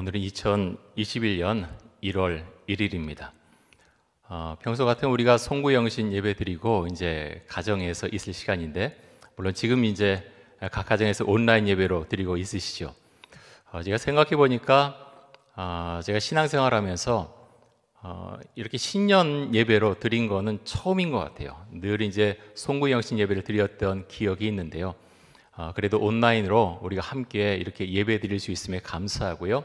오늘은 2021년 1월 1일입니다. 평소 같으면 우리가 송구영신 예배 드리고 이제 가정에서 있을 시간인데, 물론 지금 이제 각 가정에서 온라인 예배로 드리고 있으시죠. 제가 생각해 보니까 제가 신앙생활하면서 이렇게 신년 예배로 드린 거는 처음인 것 같아요. 늘 이제 송구영신 예배를 드렸던 기억이 있는데요. 그래도 온라인으로 우리가 함께 이렇게 예배 드릴 수 있음에 감사하고요.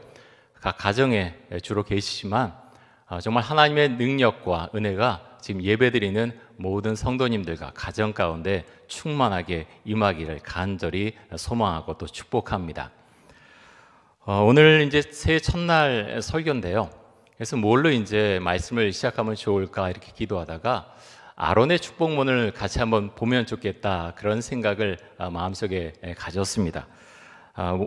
각 가정에 주로 계시지만 정말 하나님의 능력과 은혜가 지금 예배 드리는 모든 성도님들과 가정 가운데 충만하게 임하기를 간절히 소망하고 또 축복합니다. 오늘 이제 새해 첫날 설교인데요. 그래서 뭘로 이제 말씀을 시작하면 좋을까 이렇게 기도하다가 아론의 축복문을 같이 한번 보면 좋겠다, 그런 생각을 마음속에 가졌습니다.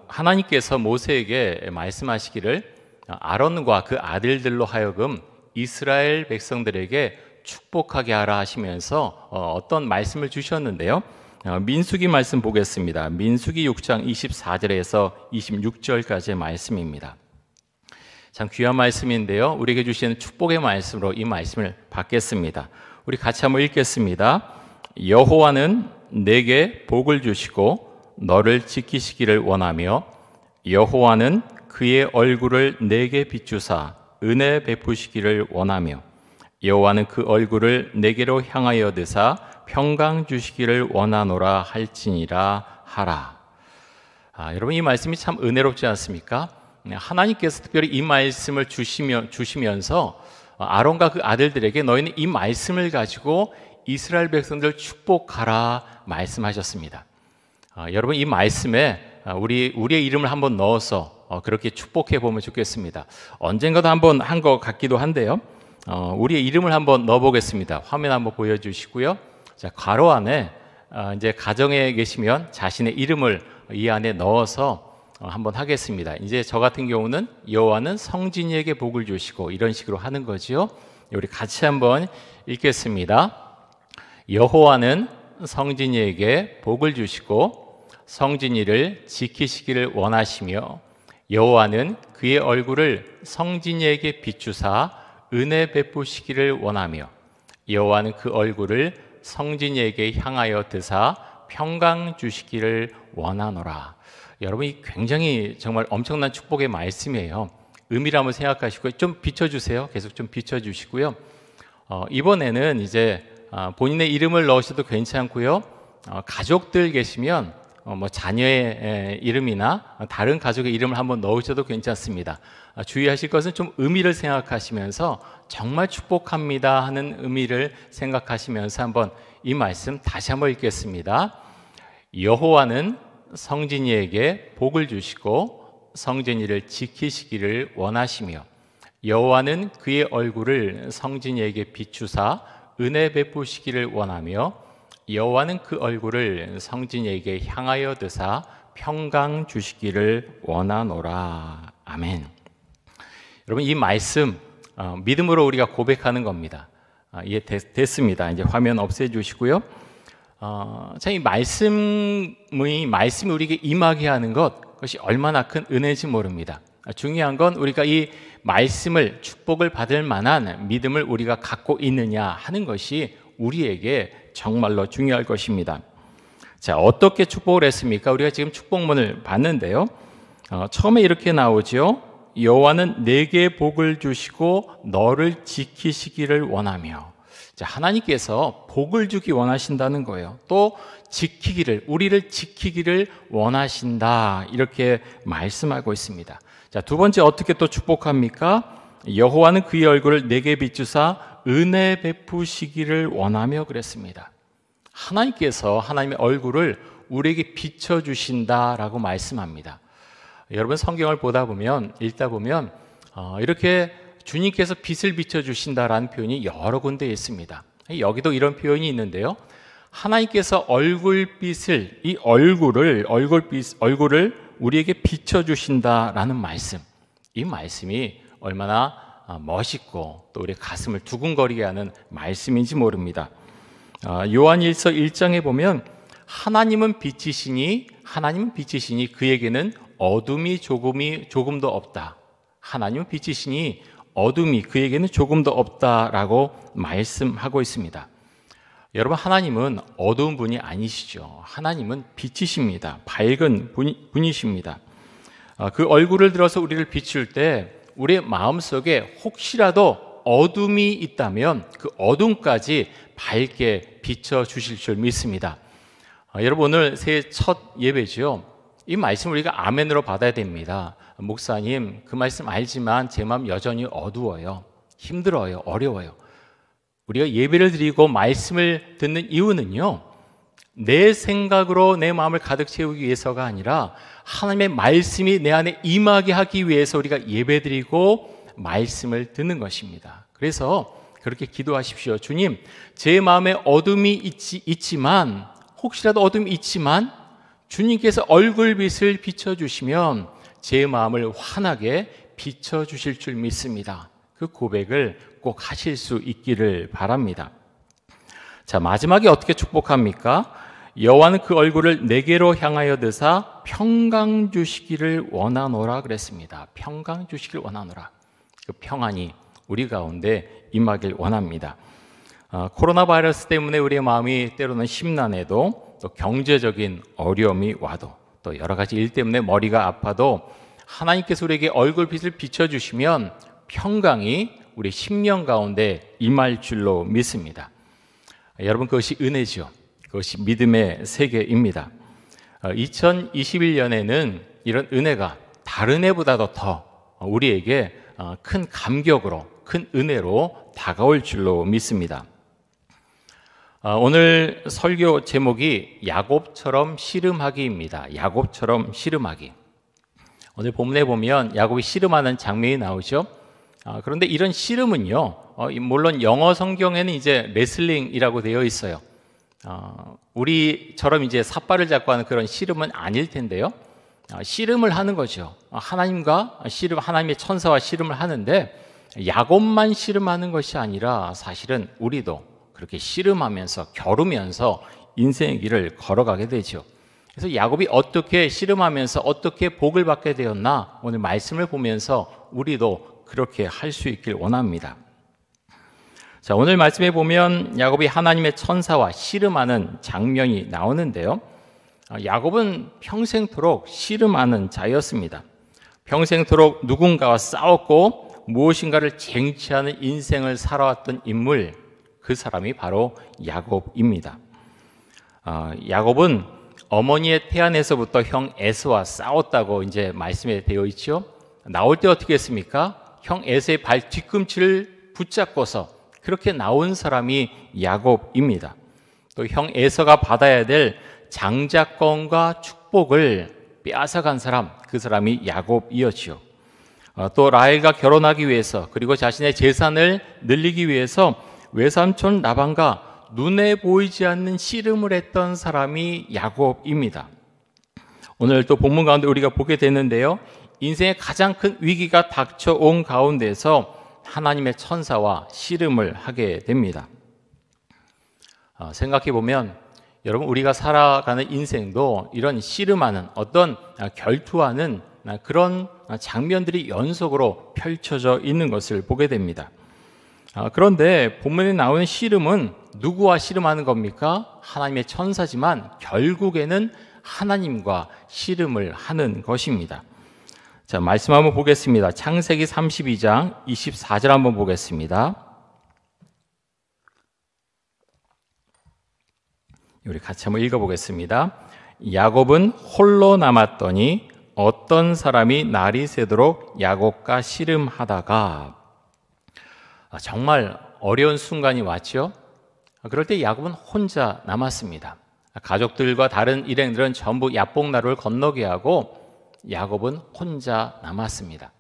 하나님께서 모세에게 말씀하시기를 아론과 그 아들들로 하여금 이스라엘 백성들에게 축복하게 하라 하시면서 어떤 말씀을 주셨는데요. 민수기 말씀 보겠습니다. 민수기 6장 24절에서 26절까지의 말씀입니다. 참 귀한 말씀인데요. 우리에게 주시는 축복의 말씀으로 이 말씀을 받겠습니다. 우리 같이 한번 읽겠습니다. 여호와는 내게 복을 주시고 너를 지키시기를 원하며 여호와는 그의 얼굴을 내게 비추사 은혜 베푸시기를 원하며 여호와는 그 얼굴을 내게로 향하여 드사 평강 주시기를 원하노라 할지니라 하라. 여러분, 이 말씀이 참 은혜롭지 않습니까? 하나님께서 특별히 이 말씀을 주시면서 아론과 그 아들들에게 너희는 이 말씀을 가지고 이스라엘 백성들을 축복하라 말씀하셨습니다. 여러분, 이 말씀에 우리의 이름을 한번 넣어서 그렇게 축복해 보면 좋겠습니다. 언젠가도 한번 한 것 같기도 한데요. 우리의 이름을 한번 넣어보겠습니다. 화면 한번 보여주시고요. 자, 괄호 안에 이제 가정에 계시면 자신의 이름을 이 안에 넣어서 한번 하겠습니다. 이제 저 같은 경우는 여호와는 성진이에게 복을 주시고, 이런 식으로 하는 거죠. 우리 같이 한번 읽겠습니다. 여호와는 성진이에게 복을 주시고 성진이를 지키시기를 원하시며 여호와는 그의 얼굴을 성진이에게 비추사 은혜 베푸시기를 원하며 여호와는 그 얼굴을 성진이에게 향하여 드사 평강 주시기를 원하노라. 여러분, 이 굉장히 정말 엄청난 축복의 말씀이에요. 의미를 한번 생각하시고 좀 비춰주세요. 계속 좀 비춰주시고요. 이번에는 이제 본인의 이름을 넣으셔도 괜찮고요. 가족들 계시면 뭐 자녀의 이름이나 다른 가족의 이름을 한번 넣으셔도 괜찮습니다. 주의하실 것은 좀 의미를 생각하시면서 정말 축복합니다 하는 의미를 생각하시면서 한번 이 말씀 다시 한번 읽겠습니다. 여호와는 성진이에게 복을 주시고 성진이를 지키시기를 원하시며 여호와는 그의 얼굴을 성진이에게 비추사 은혜 베푸시기를 원하며 여호와는 그 얼굴을 성진이에게 향하여 드사 평강 주시기를 원하노라. 아멘. 여러분, 이 말씀 믿음으로 우리가 고백하는 겁니다. 이해 됐습니다. 이제 화면 없애주시고요. 이 말씀이 우리에게 임하게 하는 그것이 얼마나 큰 은혜인지 모릅니다. 중요한 건 우리가 이 말씀을, 축복을 받을 만한 믿음을 우리가 갖고 있느냐 하는 것이 우리에게 정말로 중요할 것입니다. 자, 어떻게 축복을 했습니까? 우리가 지금 축복문을 봤는데요. 처음에 이렇게 나오죠. 여호와는 내게 복을 주시고 너를 지키시기를 원하며. 자, 하나님께서 복을 주기 원하신다는 거예요. 또 우리를 지키기를 원하신다, 이렇게 말씀하고 있습니다. 자, 두 번째 어떻게 또 축복합니까? 여호와는 그의 얼굴을 내게 비추사 은혜 베푸시기를 원하며 그랬습니다. 하나님께서 하나님의 얼굴을 우리에게 비춰주신다라고 말씀합니다. 여러분, 성경을 읽다 보면 이렇게 주님께서 빛을 비춰주신다라는 표현이 여러 군데에 있습니다. 여기도 이런 표현이 있는데요. 하나님께서 얼굴을 우리에게 비춰주신다라는 말씀, 이 말씀이 얼마나 멋있고 또 우리 가슴을 두근거리게 하는 말씀인지 모릅니다. 요한일서 1장에 보면 하나님은 빛이시니 그에게는 어둠이 조금도 없다. 하나님은 빛이시니 어둠이 그에게는 조금도 없다라고 말씀하고 있습니다. 여러분, 하나님은 어두운 분이 아니시죠. 하나님은 빛이십니다. 밝은 분이십니다. 그 얼굴을 들어서 우리를 비출 때 우리의 마음속에 혹시라도 어둠이 있다면 그 어둠까지 밝게 비춰주실 줄 믿습니다. 여러분, 오늘 새해 첫 예배죠. 이 말씀을 우리가 아멘으로 받아야 됩니다. 목사님, 그 말씀 알지만 제 마음 여전히 어두워요. 힘들어요. 어려워요. 우리가 예배를 드리고 말씀을 듣는 이유는요, 내 생각으로 내 마음을 가득 채우기 위해서가 아니라 하나님의 말씀이 내 안에 임하게 하기 위해서 우리가 예배 드리고 말씀을 듣는 것입니다. 그래서 그렇게 기도하십시오. 주님, 제 마음에 어둠이 있지만, 혹시라도 어둠이 있지만 주님께서 얼굴빛을 비춰주시면 제 마음을 환하게 비춰주실 줄 믿습니다. 그 고백을 꼭 하실 수 있기를 바랍니다. 자, 마지막에 어떻게 축복합니까? 여호와는 그 얼굴을 내게로 향하여 드사 평강 주시기를 원하노라 그랬습니다. 평강 주시기를 원하노라. 그 평안이 우리 가운데 임하길 원합니다. 코로나 바이러스 때문에 우리의 마음이 때로는 심란해도, 또 경제적인 어려움이 와도, 또 여러 가지 일 때문에 머리가 아파도 하나님께서 우리에게 얼굴빛을 비춰주시면 평강이 우리 심령 가운데 임할 줄로 믿습니다. 여러분, 그것이 은혜죠. 그것이 믿음의 세계입니다. 2021년에는 이런 은혜가 다른 해보다도 더 우리에게 큰 감격으로, 큰 은혜로 다가올 줄로 믿습니다. 오늘 설교 제목이 야곱처럼 씨름하기입니다. 야곱처럼 씨름하기. 오늘 본문에 보면 야곱이 씨름하는 장면이 나오죠. 그런데 이런 씨름은요, 물론 영어 성경에는 이제 레슬링이라고 되어 있어요. 우리처럼 이제 삿발을 잡고 하는 그런 씨름은 아닐 텐데요. 씨름을 하는 거죠. 하나님의 천사와 씨름을 하는데, 야곱만 씨름하는 것이 아니라 사실은 우리도 그렇게 씨름하면서 겨루면서 인생의 길을 걸어가게 되죠. 그래서 야곱이 어떻게 씨름하면서 어떻게 복을 받게 되었나, 오늘 말씀을 보면서 우리도 그렇게 할 수 있길 원합니다. 자, 오늘 말씀에 보면 야곱이 하나님의 천사와 씨름하는 장면이 나오는데요. 야곱은 평생토록 씨름하는 자였습니다. 평생토록 누군가와 싸웠고 무엇인가를 쟁취하는 인생을 살아왔던 인물, 그 사람이 바로 야곱입니다. 야곱은 어머니의 태안에서부터 형 에서와 싸웠다고 이제 말씀에 되어 있죠. 나올 때 어떻게 했습니까? 형 에서의 발 뒤꿈치를 붙잡고서 그렇게 나온 사람이 야곱입니다. 또 형 에서가 받아야 될 장자권과 축복을 빼앗아간 사람, 그 사람이 야곱이었죠. 또 라헬과 결혼하기 위해서, 그리고 자신의 재산을 늘리기 위해서 외삼촌 라반과 눈에 보이지 않는 씨름을 했던 사람이 야곱입니다. 오늘 또 본문 가운데 우리가 보게 되는데요, 인생의 가장 큰 위기가 닥쳐온 가운데서 하나님의 천사와 씨름을 하게 됩니다. 생각해 보면 여러분, 우리가 살아가는 인생도 이런 씨름하는, 어떤 결투하는 그런 장면들이 연속으로 펼쳐져 있는 것을 보게 됩니다. 그런데 본문에 나오는 씨름은 누구와 씨름하는 겁니까? 하나님의 천사지만 결국에는 하나님과 씨름을 하는 것입니다. 자, 말씀 한번 보겠습니다. 창세기 32장 24절 한번 보겠습니다. 우리 같이 한번 읽어보겠습니다. 야곱은 홀로 남았더니 어떤 사람이 날이 새도록 야곱과 씨름하다가, 정말 어려운 순간이 왔죠. 그럴 때 야곱은 혼자 남았습니다. 가족들과 다른 일행들은 전부 야복나루를 건너게 하고 야곱은 혼자 남았습니다.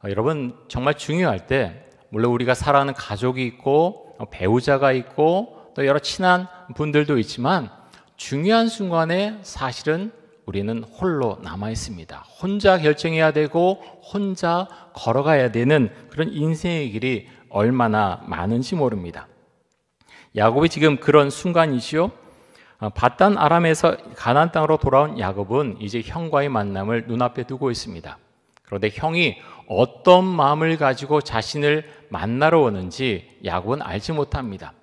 여러분, 정말 중요할 때, 물론 우리가 사랑하는 가족이 있고 배우자가 있고 또 여러 친한 분들도 있지만, 중요한 순간에 사실은 우리는 홀로 남아 있습니다. 혼자 결정해야 되고 혼자 걸어가야 되는 그런 인생의 길이 얼마나 많은지 모릅니다. 야곱이 지금 그런 순간이지요. 밧단 아람에서 가나안 땅으로 돌아온 야곱은 이제 형과의 만남을 눈앞에 두고 있습니다. 그런데 형이 어떤 마음을 가지고 자신을 만나러 오는지 야곱은 알지 못합니다.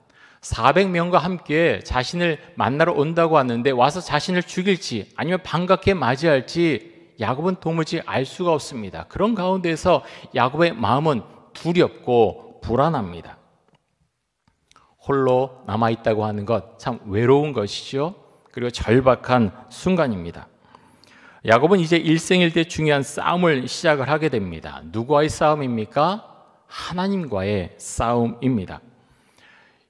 400명과 함께 자신을 만나러 온다고 하는데 와서 자신을 죽일지 아니면 반갑게 맞이할지 야곱은 도무지 알 수가 없습니다. 그런 가운데서 야곱의 마음은 두렵고 불안합니다. 홀로 남아있다고 하는 것 참 외로운 것이죠. 그리고 절박한 순간입니다. 야곱은 이제 일생일대 중요한 싸움을 시작을 하게 됩니다. 누구와의 싸움입니까? 하나님과의 싸움입니다.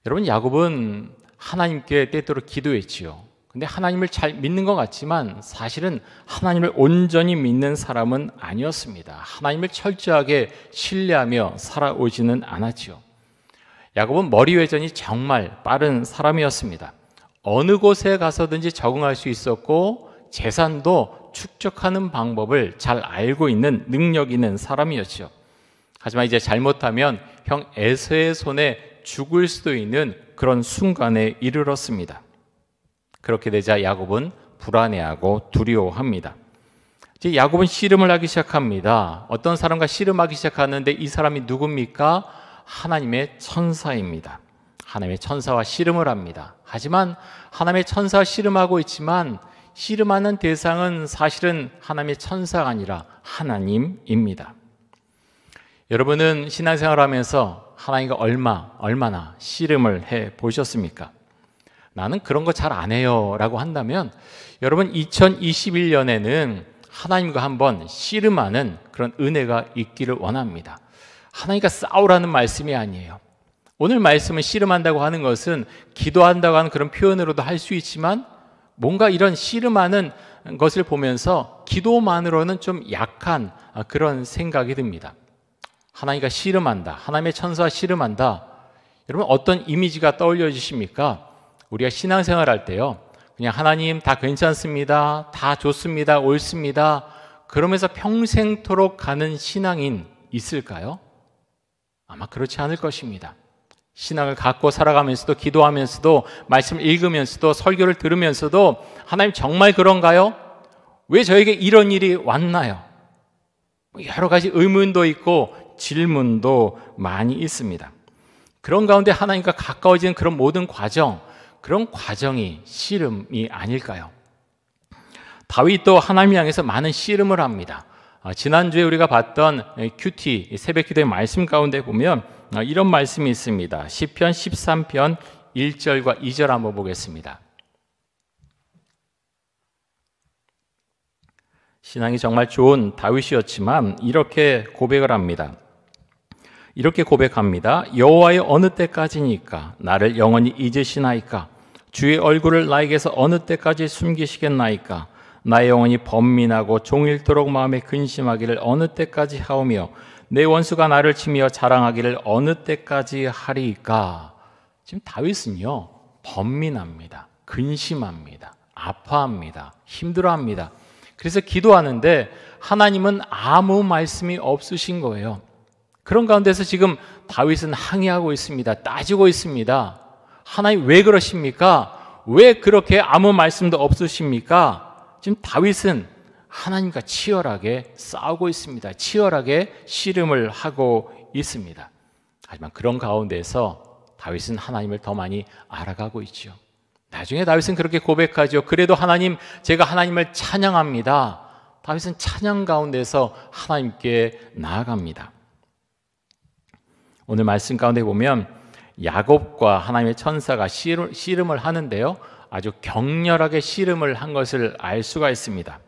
여러분, 야곱은 하나님께 때때로 기도했지요. 근데 하나님을 잘 믿는 것 같지만 사실은 하나님을 온전히 믿는 사람은 아니었습니다. 하나님을 철저하게 신뢰하며 살아오지는 않았지요. 야곱은 머리 회전이 정말 빠른 사람이었습니다. 어느 곳에 가서든지 적응할 수 있었고 재산도 축적하는 방법을 잘 알고 있는 능력 있는 사람이었죠. 하지만 이제 잘못하면 형 에서의 손에 죽을 수도 있는 그런 순간에 이르렀습니다. 그렇게 되자 야곱은 불안해하고 두려워합니다. 이제 야곱은 씨름을 하기 시작합니다. 어떤 사람과 씨름하기 시작하는데 이 사람이 누굽니까? 하나님의 천사입니다. 하나님의 천사와 씨름을 합니다. 하지만 하나님의 천사와 씨름하고 있지만 씨름하는 대상은 사실은 하나님의 천사가 아니라 하나님입니다. 여러분은 신앙생활을 하면서 하나님과 얼마나 씨름을 해 보셨습니까? 나는 그런 거 잘 안 해요 라고 한다면 여러분 2021년에는 하나님과 한번 씨름하는 그런 은혜가 있기를 원합니다. 하나님과 싸우라는 말씀이 아니에요. 오늘 말씀은 씨름한다고 하는 것은 기도한다고 하는 그런 표현으로도 할 수 있지만 뭔가 이런 씨름하는 것을 보면서 기도만으로는 좀 약한 그런 생각이 듭니다. 하나님과 씨름한다, 하나님의 천사와 씨름한다. 여러분 어떤 이미지가 떠올려지십니까? 우리가 신앙생활 할 때요, 그냥 하나님 다 괜찮습니다, 다 좋습니다, 옳습니다 그러면서 평생토록 가는 신앙인 있을까요? 아마 그렇지 않을 것입니다. 신앙을 갖고 살아가면서도 기도하면서도 말씀을 읽으면서도 설교를 들으면서도 하나님 정말 그런가요? 왜 저에게 이런 일이 왔나요? 여러 가지 의문도 있고 질문도 많이 있습니다. 그런 가운데 하나님과 가까워지는 그런 모든 과정, 그런 과정이 씨름이 아닐까요? 다윗도 하나님 향해서 많은 씨름을 합니다. 지난주에 우리가 봤던 큐티 새벽기도의 말씀 가운데 보면 이런 말씀이 있습니다. 시편 13편 1절과 2절 한번 보겠습니다. 신앙이 정말 좋은 다윗이었지만 이렇게 고백을 합니다. 이렇게 고백합니다. 여호와의 어느 때까지니까 나를 영원히 잊으시나이까? 주의 얼굴을 나에게서 어느 때까지 숨기시겠나이까? 나의 영혼이 번민하고 종일토록 마음에 근심하기를 어느 때까지 하오며 내 원수가 나를 치며 자랑하기를 어느 때까지 하리이까? 지금 다윗은요, 번민합니다. 근심합니다. 아파합니다. 힘들어합니다. 그래서 기도하는데 하나님은 아무 말씀이 없으신 거예요. 그런 가운데서 지금 다윗은 항의하고 있습니다. 따지고 있습니다. 하나님 왜 그러십니까? 왜 그렇게 아무 말씀도 없으십니까? 지금 다윗은 하나님과 치열하게 싸우고 있습니다. 치열하게 씨름을 하고 있습니다. 하지만 그런 가운데서 다윗은 하나님을 더 많이 알아가고 있죠. 나중에 다윗은 그렇게 고백하죠. 그래도 하나님, 제가 하나님을 찬양합니다. 다윗은 찬양 가운데서 하나님께 나아갑니다. 오늘 말씀 가운데 보면 야곱과 하나님의 천사가 씨름을 하는데요, 아주 격렬하게 씨름을 한 것을 알 수가 있습니다.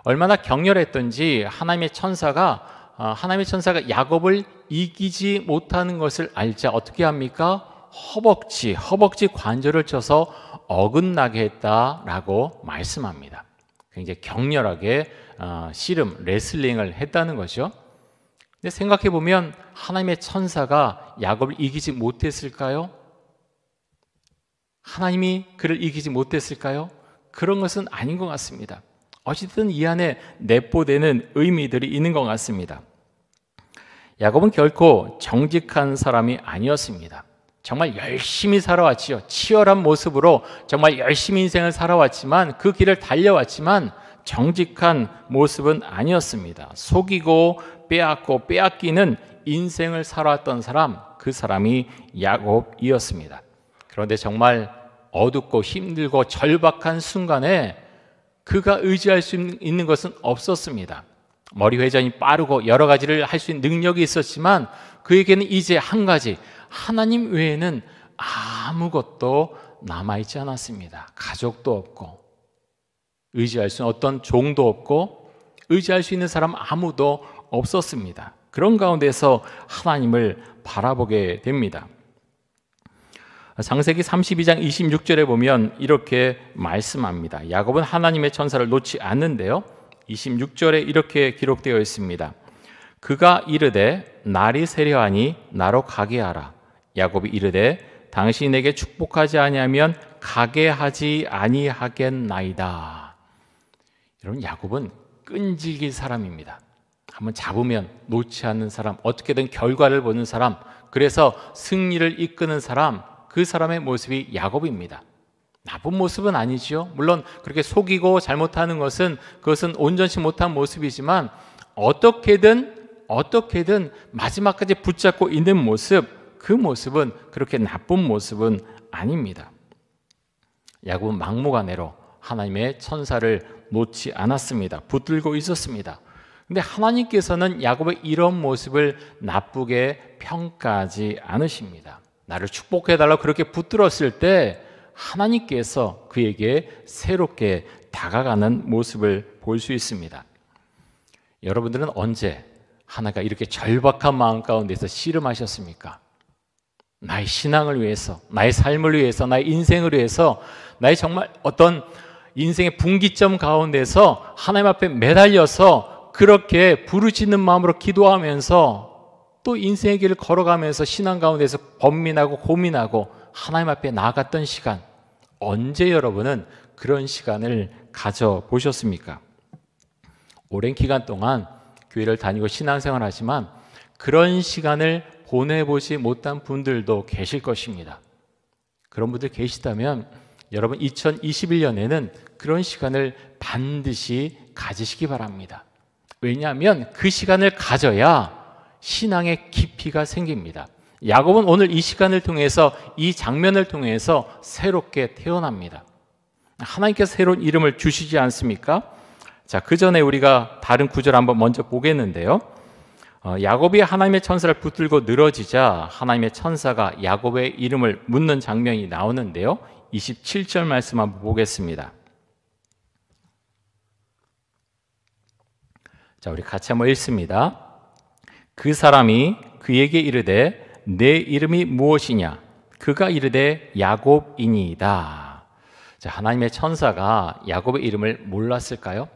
얼마나 격렬했던지 하나님의 천사가 야곱을 이기지 못하는 것을 알자 어떻게 합니까? 허벅지 관절을 쳐서 어긋나게 했다라고 말씀합니다. 굉장히 격렬하게 씨름, 레슬링을 했다는 거죠. 근데 생각해 보면 하나님의 천사가 야곱을 이기지 못했을까요? 하나님이 그를 이기지 못했을까요? 그런 것은 아닌 것 같습니다. 어쨌든 이 안에 내포되는 의미들이 있는 것 같습니다. 야곱은 결코 정직한 사람이 아니었습니다. 정말 열심히 살아왔지요. 치열한 모습으로 정말 열심히 인생을 살아왔지만 그 길을 달려왔지만 정직한 모습은 아니었습니다. 속이고 빼앗고 빼앗기는 인생을 살아왔던 사람, 그 사람이 야곱이었습니다. 그런데 정말 어둡고 힘들고 절박한 순간에 그가 의지할 수 있는 것은 없었습니다. 머리 회전이 빠르고 여러 가지를 할 수 있는 능력이 있었지만 그에게는 이제 한 가지, 하나님 외에는 아무것도 남아있지 않았습니다. 가족도 없고 의지할 수 있는 어떤 종도 없고 의지할 수 있는 사람 아무도 없었습니다. 그런 가운데서 하나님을 바라보게 됩니다. 창세기 32장 26절에 보면 이렇게 말씀합니다. 야곱은 하나님의 천사를 놓지 않는데요, 26절에 이렇게 기록되어 있습니다. 그가 이르되 날이 세려하니 나로 가게 하라. 야곱이 이르되 당신이 내게 축복하지 아니하면 가게 하지 아니하겠나이다. 여러분, 야곱은 끈질긴 사람입니다. 한번 잡으면 놓지 않는 사람, 어떻게든 결과를 보는 사람, 그래서 승리를 이끄는 사람, 그 사람의 모습이 야곱입니다. 나쁜 모습은 아니지요. 물론 그렇게 속이고 잘못하는 것은 그것은 온전치 못한 모습이지만 어떻게든 마지막까지 붙잡고 있는 모습, 그 모습은 그렇게 나쁜 모습은 아닙니다. 야곱은 막무가내로 하나님의 천사를 놓지 않았습니다. 붙들고 있었습니다. 근데 하나님께서는 야곱의 이런 모습을 나쁘게 평가하지 않으십니다. 나를 축복해달라고 그렇게 붙들었을 때 하나님께서 그에게 새롭게 다가가는 모습을 볼 수 있습니다. 여러분들은 언제 하나가 이렇게 절박한 마음 가운데서 씨름하셨습니까? 나의 신앙을 위해서, 나의 삶을 위해서, 나의 인생을 위해서, 나의 정말 어떤 인생의 분기점 가운데서 하나님 앞에 매달려서 그렇게 부르짖는 마음으로 기도하면서 또 인생의 길을 걸어가면서 신앙 가운데서 번민하고 고민하고 하나님 앞에 나아갔던 시간, 언제 여러분은 그런 시간을 가져보셨습니까? 오랜 기간 동안 교회를 다니고 신앙생활 하지만 그런 시간을 보내보지 못한 분들도 계실 것입니다. 그런 분들 계시다면 여러분 2021년에는 그런 시간을 반드시 가지시기 바랍니다. 왜냐하면 그 시간을 가져야 신앙의 깊이가 생깁니다. 야곱은 오늘 이 시간을 통해서, 이 장면을 통해서 새롭게 태어납니다. 하나님께서 새로운 이름을 주시지 않습니까? 자, 그 전에 우리가 다른 구절 한번 먼저 보겠는데요. 야곱이 하나님의 천사를 붙들고 늘어지자 하나님의 천사가 야곱의 이름을 묻는 장면이 나오는데요. 27절 말씀 한번 보겠습니다. 자, 우리 같이 한번 읽습니다. 그 사람이 그에게 이르되 내 이름이 무엇이냐? 그가 이르되 야곱이니이다. 자, 하나님의 천사가 야곱의 이름을 몰랐을까요?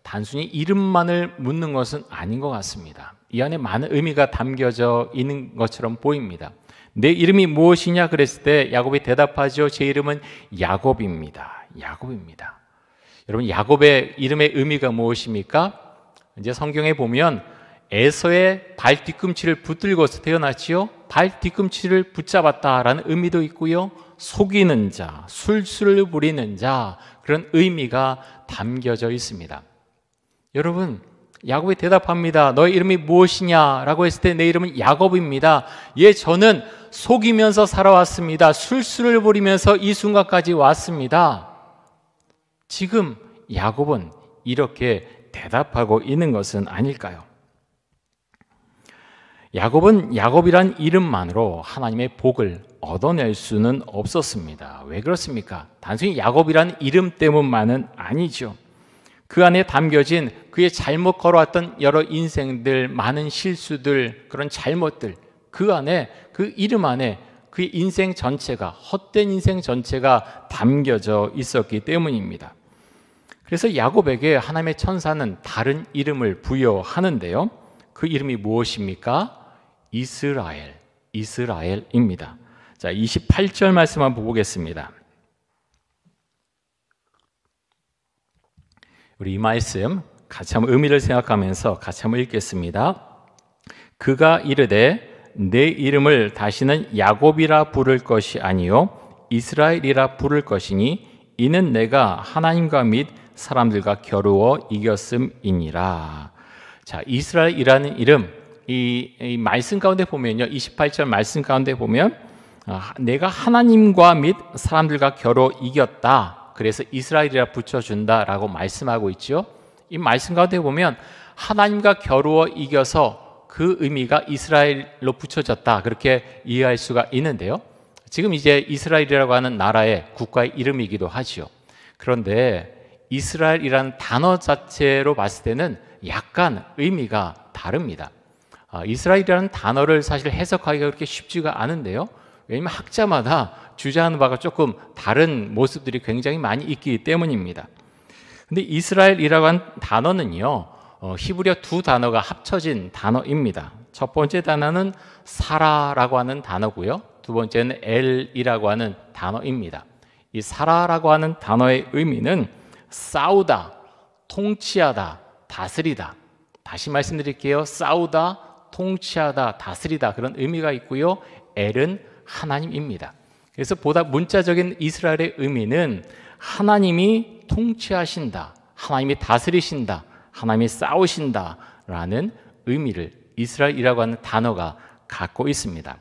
단순히 이름만을 묻는 것은 아닌 것 같습니다. 이 안에 많은 의미가 담겨져 있는 것처럼 보입니다. 내 이름이 무엇이냐 그랬을 때 야곱이 대답하죠. 제 이름은 야곱입니다. 야곱입니다. 여러분, 야곱의 이름의 의미가 무엇입니까? 이제 성경에 보면 에서의 발 뒤꿈치를 붙들고서 태어났지요. 발 뒤꿈치를 붙잡았다라는 의미도 있고요. 속이는 자, 술수를 부리는 자, 그런 의미가 담겨져 있습니다. 여러분, 야곱이 대답합니다. 너의 이름이 무엇이냐라고 했을 때 내 이름은 야곱입니다. 예, 저는 속이면서 살아왔습니다. 술수를 부리면서 이 순간까지 왔습니다. 지금 야곱은 이렇게 대답하고 있는 것은 아닐까요? 야곱은 야곱이란 이름만으로 하나님의 복을 얻어낼 수는 없었습니다. 왜 그렇습니까? 단순히 야곱이란 이름 때문만은 아니죠. 그 안에 담겨진 그의 잘못 걸어왔던 여러 인생들, 많은 실수들, 그런 잘못들, 그 안에, 그 이름 안에 그의 인생 전체가, 헛된 인생 전체가 담겨져 있었기 때문입니다. 그래서 야곱에게 하나님의 천사는 다른 이름을 부여하는데요. 그 이름이 무엇입니까? 이스라엘, 이스라엘입니다. 자, 28절 말씀 한번 보겠습니다. 우리 이 말씀 같이 한번 의미를 생각하면서 같이 한번 읽겠습니다. 그가 이르되 내 이름을 다시는 야곱이라 부를 것이 아니요 이스라엘이라 부를 것이니 이는 내가 하나님과 및 사람들과 겨루어 이겼음이니라. 자, 이스라엘이라는 이름, 이 말씀 가운데 보면요, 28절 말씀 가운데 보면 내가 하나님과 및 사람들과 겨루어 이겼다. 그래서 이스라엘이라 붙여준다라고 말씀하고 있죠. 이 말씀 가운데 보면 하나님과 겨루어 이겨서 그 의미가 이스라엘로 붙여졌다. 그렇게 이해할 수가 있는데요. 지금 이제 이스라엘이라고 하는 나라의 국가의 이름이기도 하죠. 그런데 이스라엘이라는 단어 자체로 봤을 때는 약간 의미가 다릅니다. 이스라엘이라는 단어를 사실 해석하기가 그렇게 쉽지가 않은데요. 왜냐하면 학자마다 주장하는 바가 조금 다른 모습들이 굉장히 많이 있기 때문입니다. 근데 이스라엘이라고 하는 단어는요, 히브리어 두 단어가 합쳐진 단어입니다. 첫 번째 단어는 사라라고 하는 단어고요. 두 번째는 엘이라고 하는 단어입니다. 이 사라라고 하는 단어의 의미는 싸우다, 통치하다, 다스리다. 다시 말씀드릴게요. 싸우다, 통치하다, 다스리다 그런 의미가 있고요. 엘은 하나님입니다. 그래서 보다 문자적인 이스라엘의 의미는 하나님이 통치하신다, 하나님이 다스리신다, 하나님이 싸우신다라는 의미를 이스라엘이라고 하는 단어가 갖고 있습니다.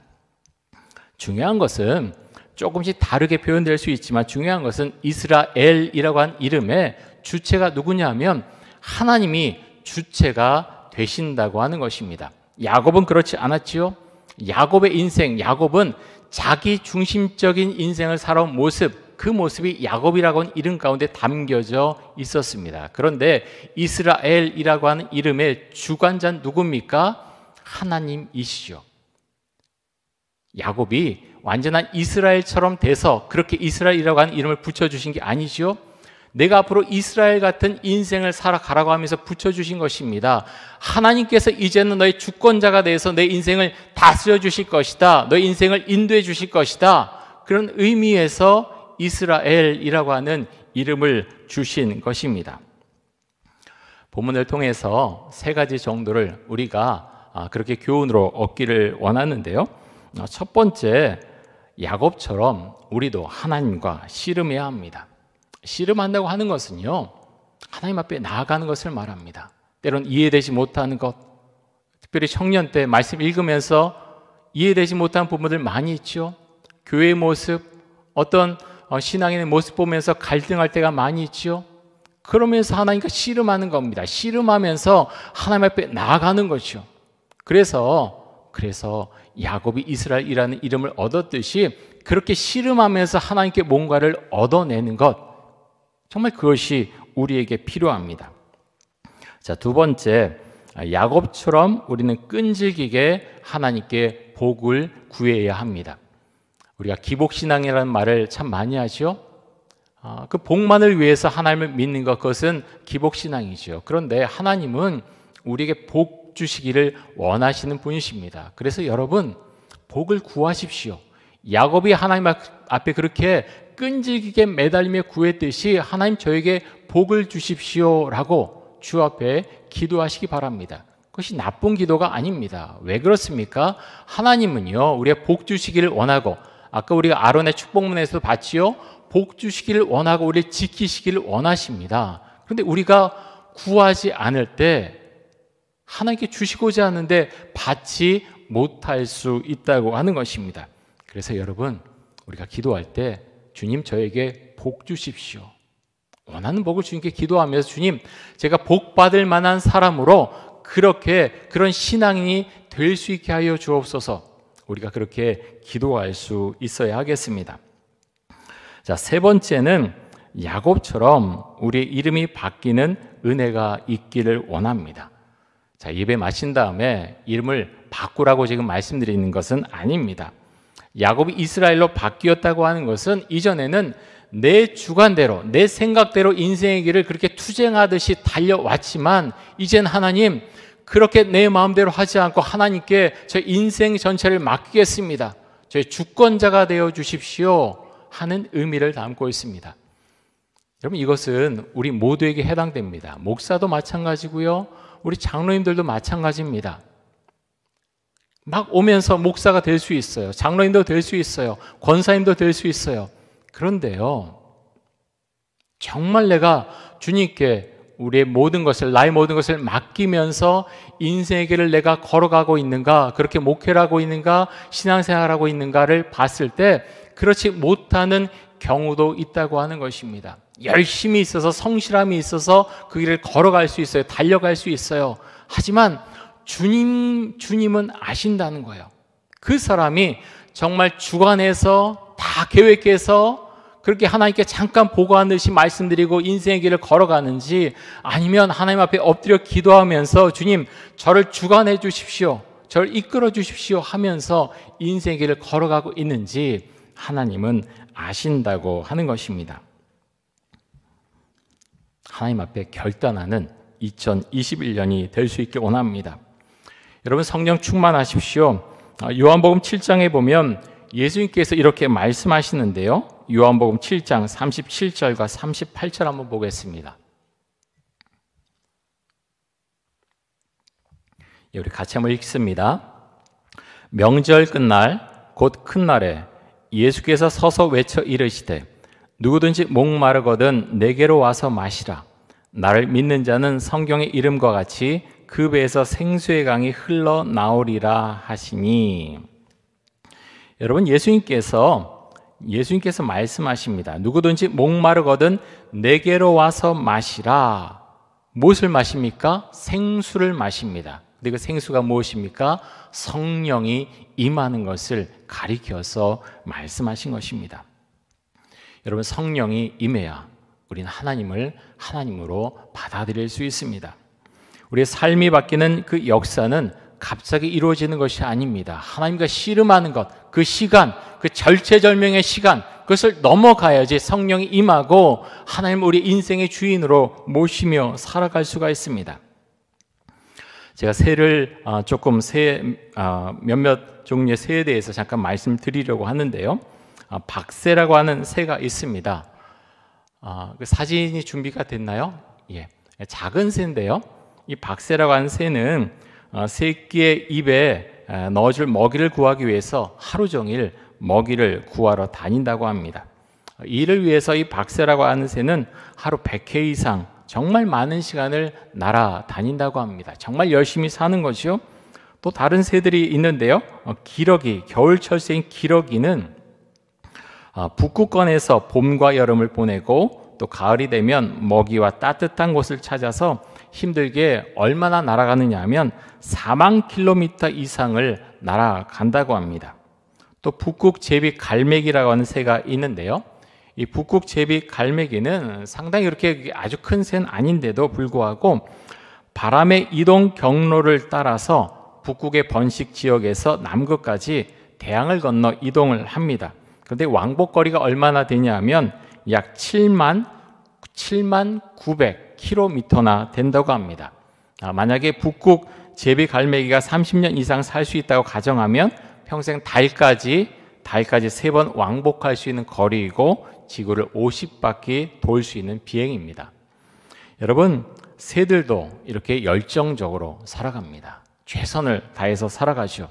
중요한 것은 조금씩 다르게 표현될 수 있지만 중요한 것은 이스라엘이라고 하는 이름의 주체가 누구냐 하면 하나님이 주체가 되신다고 하는 것입니다. 야곱은 그렇지 않았지요. 야곱의 인생, 야곱은 자기 중심적인 인생을 살아온 모습, 그 모습이 야곱이라고 하는 이름 가운데 담겨져 있었습니다. 그런데 이스라엘이라고 하는 이름의 주관자는 누굽니까? 하나님이시죠. 야곱이 완전한 이스라엘처럼 돼서 그렇게 이스라엘이라고 하는 이름을 붙여주신 게 아니죠. 내가 앞으로 이스라엘 같은 인생을 살아가라고 하면서 붙여주신 것입니다. 하나님께서 이제는 너의 주권자가 돼서 내 인생을 다스려 주실 것이다. 너의 인생을 인도해 주실 것이다. 그런 의미에서 이스라엘이라고 하는 이름을 주신 것입니다. 본문을 통해서 세 가지 정도를 우리가 그렇게 교훈으로 얻기를 원하는데요. 첫 번째, 야곱처럼 우리도 하나님과 씨름해야 합니다. 씨름한다고 하는 것은요, 하나님 앞에 나아가는 것을 말합니다. 때론 이해되지 못하는 것, 특별히 청년 때 말씀 읽으면서 이해되지 못하는 부분들 많이 있죠. 교회의 모습, 어떤 신앙인의 모습 보면서 갈등할 때가 많이 있죠. 그러면서 하나님과 씨름하는 겁니다. 씨름하면서 하나님 앞에 나아가는 거죠. 그래서 야곱이 이스라엘이라는 이름을 얻었듯이 그렇게 씨름하면서 하나님께 뭔가를 얻어내는 것, 정말 그것이 우리에게 필요합니다. 자, 두 번째, 야곱처럼 우리는 끈질기게 하나님께 복을 구해야 합니다. 우리가 기복신앙이라는 말을 참 많이 하죠. 그 복만을 위해서 하나님을 믿는 것, 그것은 기복신앙이죠. 그런데 하나님은 우리에게 복 주시기를 원하시는 분이십니다. 그래서 여러분, 복을 구하십시오. 야곱이 하나님 앞에 그렇게 끈질기게 매달리며 구했듯이 하나님 저에게 복을 주십시오라고 주 앞에 기도하시기 바랍니다. 그것이 나쁜 기도가 아닙니다. 왜 그렇습니까? 하나님은요, 우리의 복 주시기를 원하고, 아까 우리가 아론의 축복문에서도 봤지요. 복 주시기를 원하고 우리를 지키시기를 원하십니다. 그런데 우리가 구하지 않을 때 하나님께 주시고자 하는데 받지 못할 수 있다고 하는 것입니다. 그래서 여러분, 우리가 기도할 때 주님 저에게 복 주십시오. 원하는 복을 주님께 기도하면서 주님, 제가 복 받을 만한 사람으로 그런 신앙인이 될 수 있게 하여 주옵소서. 우리가 그렇게 기도할 수 있어야 하겠습니다. 자, 세 번째는 야곱처럼 우리의 이름이 바뀌는 은혜가 있기를 원합니다. 자, 예배 마친 다음에 이름을 바꾸라고 지금 말씀드리는 것은 아닙니다. 야곱이 이스라엘로 바뀌었다고 하는 것은 이전에는 내 주관대로, 내 생각대로 인생의 길을 그렇게 투쟁하듯이 달려왔지만 이젠 하나님, 그렇게 내 마음대로 하지 않고 하나님께 저 인생 전체를 맡기겠습니다. 저의 주권자가 되어 주십시오 하는 의미를 담고 있습니다. 여러분, 이것은 우리 모두에게 해당됩니다. 목사도 마찬가지고요, 우리 장로님들도 마찬가지입니다. 막 오면서 목사가 될 수 있어요. 장로님도 될 수 있어요. 권사님도 될 수 있어요. 그런데요, 정말 내가 주님께 우리의 모든 것을, 나의 모든 것을 맡기면서 인생의 길을 내가 걸어가고 있는가, 그렇게 목회를 하고 있는가, 신앙생활하고 있는가를 봤을 때 그렇지 못하는 경우도 있다고 하는 것입니다. 열심히 있어서, 성실함이 있어서 그 길을 걸어갈 수 있어요. 달려갈 수 있어요. 하지만 주님은 아신다는 거예요. 그 사람이 정말 주관해서 다 계획해서 그렇게 하나님께 잠깐 보고하듯이 말씀드리고 인생의 길을 걸어가는지, 아니면 하나님 앞에 엎드려 기도하면서 주님 저를 주관해 주십시오, 저를 이끌어 주십시오 하면서 인생의 길을 걸어가고 있는지 하나님은 아신다고 하는 것입니다. 하나님 앞에 결단하는 2021년이 될 수 있길 원합니다. 여러분, 성령 충만하십시오. 요한복음 7장에 보면 예수님께서 이렇게 말씀하시는데요. 요한복음 7장 37절과 38절 한번 보겠습니다. 우리 같이 한번 읽습니다. 명절 끝날 곧 큰 날에 예수께서 서서 외쳐 이르시되 누구든지 목마르거든 내게로 와서 마시라. 나를 믿는 자는 성경의 이름과 같이 그 배에서 생수의 강이 흘러나오리라 하시니. 여러분, 예수님께서 말씀하십니다. 누구든지 목마르거든 내게로 와서 마시라. 무엇을 마십니까? 생수를 마십니다. 근데 그 생수가 무엇입니까? 성령이 임하는 것을 가리켜서 말씀하신 것입니다. 여러분, 성령이 임해야 우리는 하나님을 하나님으로 받아들일 수 있습니다. 우리의 삶이 바뀌는 그 역사는 갑자기 이루어지는 것이 아닙니다. 하나님과 씨름하는 것, 그 시간, 그 절체절명의 시간, 그것을 넘어가야지 성령이 임하고 하나님을 우리 인생의 주인으로 모시며 살아갈 수가 있습니다. 제가 몇몇 종류의 새에 대해서 잠깐 말씀드리려고 하는데요. 박새라고 하는 새가 있습니다. 그 사진이 준비가 됐나요? 예, 작은 새인데요. 이 박새라고 하는 새는 새끼의 입에 넣어줄 먹이를 구하기 위해서 하루 종일 먹이를 구하러 다닌다고 합니다. 이를 위해서 이 박새라고 하는 새는 하루 100회 이상 정말 많은 시간을 날아다닌다고 합니다. 정말 열심히 사는 것이요. 또 다른 새들이 있는데요. 기러기, 겨울철 새인 기러기는 북극권에서 봄과 여름을 보내고 또 가을이 되면 먹이와 따뜻한 곳을 찾아서 힘들게 얼마나 날아가느냐 하면 4만 킬로미터 이상을 날아간다고 합니다. 또 북극 제비 갈매기라고 하는 새가 있는데요. 이 북극 제비 갈매기는 상당히 그렇게 아주 큰 새는 아닌데도 불구하고 바람의 이동 경로를 따라서 북극의 번식 지역에서 남극까지 대양을 건너 이동을 합니다. 그런데 왕복거리가 얼마나 되냐 하면 약 7만 900km나 된다고 합니다. 만약에 북극 제비 갈매기가 30년 이상 살 수 있다고 가정하면 평생 달까지 3번 왕복할 수 있는 거리이고 지구를 50바퀴 돌 수 있는 비행입니다. 여러분, 새들도 이렇게 열정적으로 살아갑니다. 최선을 다해서 살아가죠.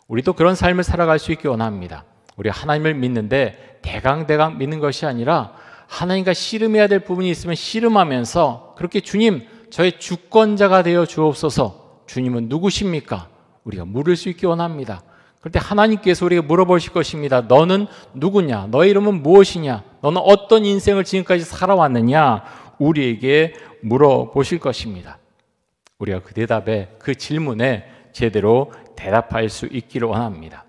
우리도 그런 삶을 살아갈 수 있기 원합니다. 우리 하나님을 믿는데 대강 믿는 것이 아니라 하나님과 씨름해야 될 부분이 있으면 씨름하면서 그렇게 주님, 저의 주권자가 되어 주옵소서. 주님은 누구십니까? 우리가 물을 수 있기 원합니다. 그런데 하나님께서 우리에게 물어보실 것입니다. 너는 누구냐? 너의 이름은 무엇이냐? 너는 어떤 인생을 지금까지 살아왔느냐? 우리에게 물어보실 것입니다. 우리가 그 대답에, 그 질문에 제대로 대답할 수 있기를 원합니다.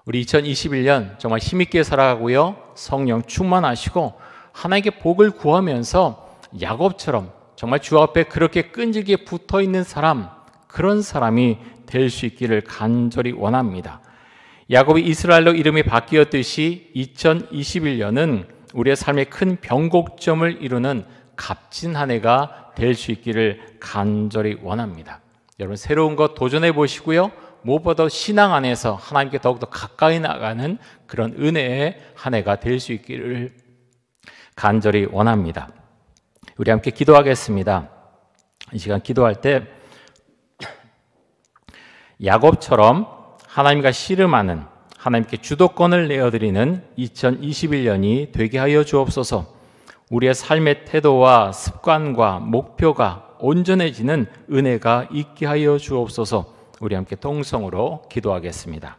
우리 2021년 정말 힘있게 살아가고요. 성령 충만하시고 하나님께 복을 구하면서 야곱처럼 정말 주 앞에 그렇게 끈질기게 붙어있는 사람, 그런 사람이 될 수 있기를 간절히 원합니다. 야곱이 이스라엘로 이름이 바뀌었듯이 2021년은 우리의 삶의 큰 변곡점을 이루는 값진 한 해가 될 수 있기를 간절히 원합니다. 여러분, 새로운 것 도전해 보시고요. 무엇보다 신앙 안에서 하나님께 더욱더 가까이 나가는 그런 은혜의 한 해가 될 수 있기를 간절히 원합니다. 우리 함께 기도하겠습니다. 이 시간 기도할 때 야곱처럼 하나님과 씨름하는, 하나님께 주도권을 내어드리는 2021년이 되게 하여 주옵소서. 우리의 삶의 태도와 습관과 목표가 온전해지는 은혜가 있게 하여 주옵소서. 우리 함께 통성으로 기도하겠습니다.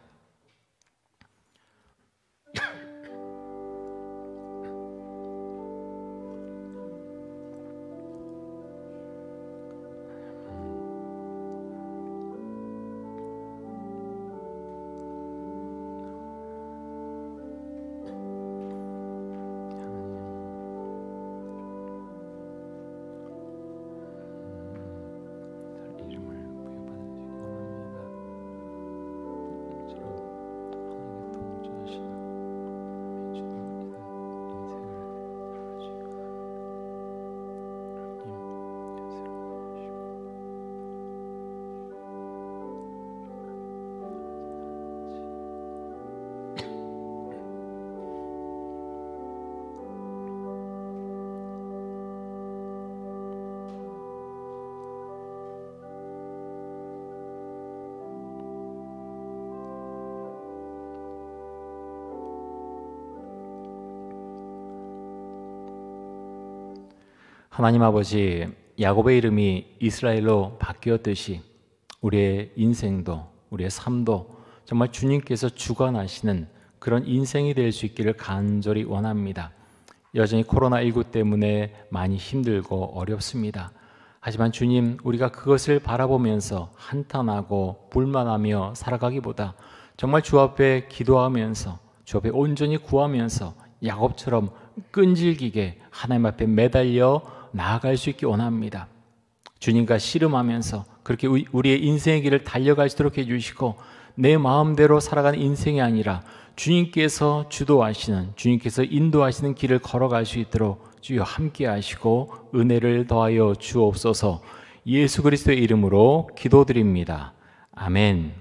하나님 아버지, 야곱의 이름이 이스라엘로 바뀌었듯이 우리의 인생도, 우리의 삶도 정말 주님께서 주관하시는 그런 인생이 될 수 있기를 간절히 원합니다. 여전히 코로나19 때문에 많이 힘들고 어렵습니다. 하지만 주님, 우리가 그것을 바라보면서 한탄하고 불만하며 살아가기보다 정말 주 앞에 기도하면서 주 앞에 온전히 구하면서 야곱처럼 끈질기게 하나님 앞에 매달려 나아갈 수 있기 원합니다. 주님과 씨름하면서 그렇게 우리의 인생의 길을 달려갈 수 있도록 해주시고, 내 마음대로 살아가는 인생이 아니라 주님께서 주도하시는, 주님께서 인도하시는 길을 걸어갈 수 있도록 주여 함께 하시고 은혜를 더하여 주옵소서. 예수 그리스도의 이름으로 기도드립니다. 아멘.